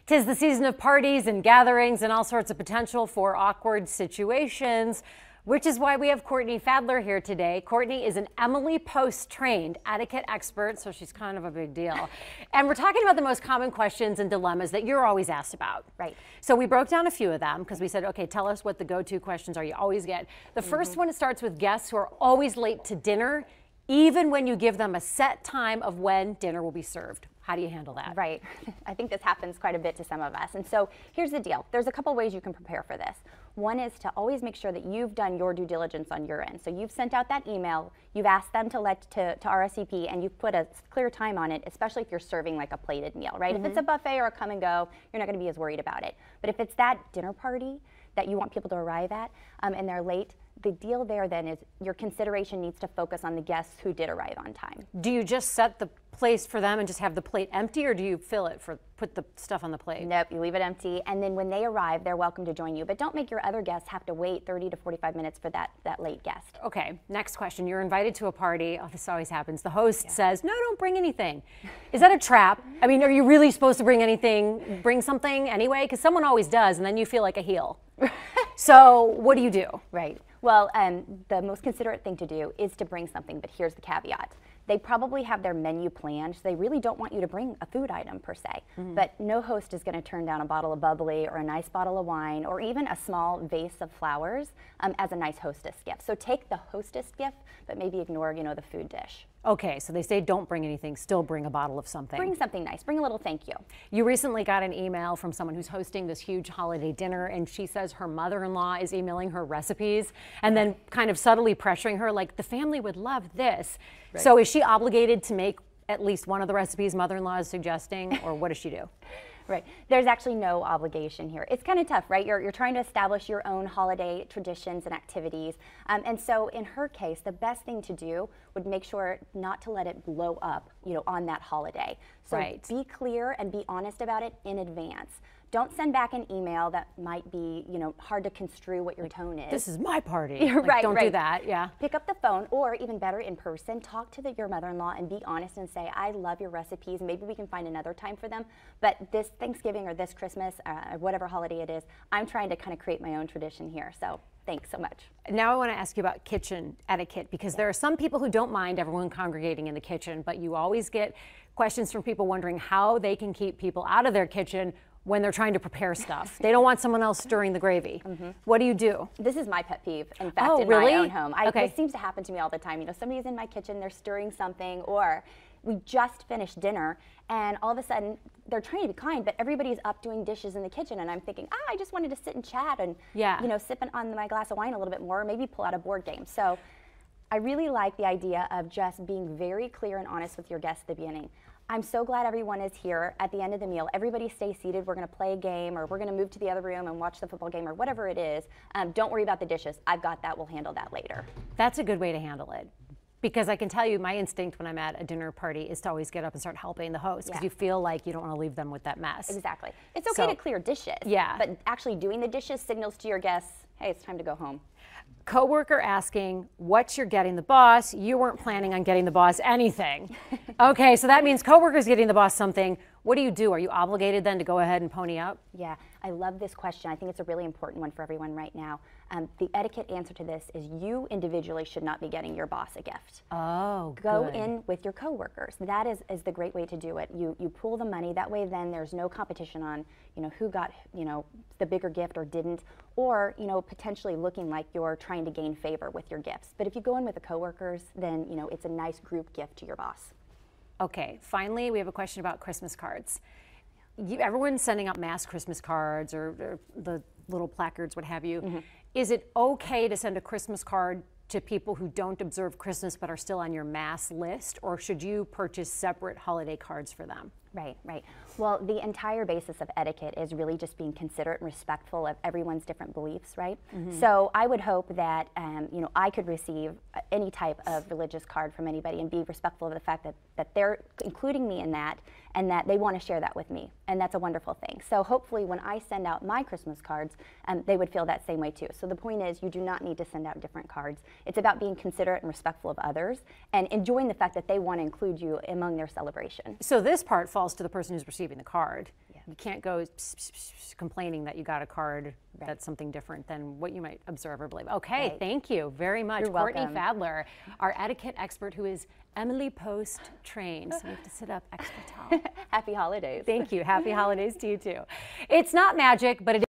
'Tis the season of parties and gatherings and all sorts of potential for awkward situations, which is why we have Courtney Fadler here today. Courtney is an Emily Post trained etiquette expert, so she's kind of a big deal. And we're talking about the most common questions and dilemmas that you're always asked about. Right. So we broke down a few of them because we said, okay, tell us what the go-to questions are you always get. The first one starts with guests who are always late to dinner, even when you give them a set time of when dinner will be served. How do you handle that? Right. I think this happens quite a bit to some of us. And so here's the deal. There's a couple ways you can prepare for this. One is to always make sure that you've done your due diligence on your end. So you've sent out that email, you've asked them to RSVP, and you've put a clear time on it, especially if you're serving like a plated meal, right? If it's a buffet or a come and go, you're not going to be as worried about it. But if it's that dinner party that you want people to arrive at and they're late, the deal there then is your consideration needs to focus on the guests who did arrive on time. Do you just set the place for them and just have the plate empty, or do you fill it put the stuff on the plate? Nope, you leave it empty, and then when they arrive, they're welcome to join you. But don't make your other guests have to wait 30 to 45 minutes for that late guest. Okay, next question. You're invited to a party. Oh, this always happens. The host says, no, don't bring anything. Is that a trap? I mean, are you really supposed to bring anything, bring something anyway? Because someone always does, and then you feel like a heel. So what do you do? Right. Well, the most considerate thing to do is to bring something, but here's the caveat. They probably have their menu planned, so they really don't want you to bring a food item per se. But no host is going to turn down a bottle of bubbly or a nice bottle of wine or even a small vase of flowers as a nice hostess gift. So take the hostess gift, but maybe ignore, the food dish. Okay, so they say don't bring anything, still bring a bottle of something. Bring something nice, bring a little thank you. You recently got an email from someone who's hosting this huge holiday dinner, and she says her mother-in-law is emailing her recipes and then kind of subtly pressuring her like, the family would love this. Right. So is she obligated to make at least one of the recipes mother-in-law is suggesting, or what does she do? Right. There's actually no obligation here. It's kind of tough, right? You're trying to establish your own holiday traditions and activities. And so in her case, the best thing to do would make sure not to let it blow up, on that holiday. So be clear and be honest about it in advance. Don't send back an email that might be, hard to construe what your tone is. This is my party. Don't do that, yeah. Pick up the phone, or even better, in person, talk to your mother-in-law and be honest and say, I love your recipes. Maybe we can find another time for them. But this Thanksgiving or this Christmas, or whatever holiday it is, I'm trying to kind of create my own tradition here. So thanks so much. Now I want to ask you about kitchen etiquette, because there are some people who don't mind everyone congregating in the kitchen, but you always get questions from people wondering how they can keep people out of their kitchen when they're trying to prepare stuff. They don't want someone else stirring the gravy. What do you do? This is my pet peeve, in fact, in my own home. This seems to happen to me all the time. Somebody's in my kitchen, they're stirring something, or we just finished dinner, and all of a sudden, they're trying to be kind, but everybody's up doing dishes in the kitchen, and I'm thinking, I just wanted to sit and chat and, sipping on my glass of wine a little bit more, or maybe pull out a board game. So I really like the idea of just being very clear and honest with your guests at the beginning. I'm so glad everyone is here. At the end of the meal, everybody stay seated. We're going to play a game, or we're going to move to the other room and watch the football game, or whatever it is. Don't worry about the dishes. I've got that. We'll handle that later. That's a good way to handle it. Because I can tell you, my instinct when I'm at a dinner party is to always get up and start helping the host, because you feel like you don't want to leave them with that mess. Exactly. It's okay to clear dishes. Yeah. But actually doing the dishes signals to your guests, hey, it's time to go home. Coworker asking, what you're getting the boss? You weren't planning on getting the boss anything. Okay, so that means coworker's getting the boss something. What do you do? Are you obligated then to go ahead and pony up? Yeah, I love this question. I think it's a really important one for everyone right now. The etiquette answer to this is you individually should not be getting your boss a gift. Oh, Go in with your coworkers. That is the great way to do it. You pool the money. That way then there's no competition on, who got, the bigger gift or didn't, or, potentially looking like you're trying to gain favor with your gifts. But if you go in with the coworkers, then, it's a nice group gift to your boss. Okay, finally, we have a question about Christmas cards. Everyone's sending out mass Christmas cards or the little placards, what have you. Is it okay to send a Christmas card to people who don't observe Christmas but are still on your mass list, or should you purchase separate holiday cards for them? Right. Well, the entire basis of etiquette is really just being considerate and respectful of everyone's different beliefs, right? So I would hope that, I could receive any type of religious card from anybody and be respectful of the fact that they're including me in that and that they want to share that with me. And that's a wonderful thing. So hopefully when I send out my Christmas cards, they would feel that same way too. So the point is, you do not need to send out different cards. It's about being considerate and respectful of others and enjoying the fact that they want to include you among their celebration. So this part falls to the person who's receiving the card. You can't go complaining that you got a card that's something different than what you might observe or believe. Okay, thank you very much. You're Courtney welcome. Fadler, our etiquette expert who is Emily Post trained. So we have to sit up extra tall. Happy holidays. Thank you. Happy holidays to you too. It's not magic, but it is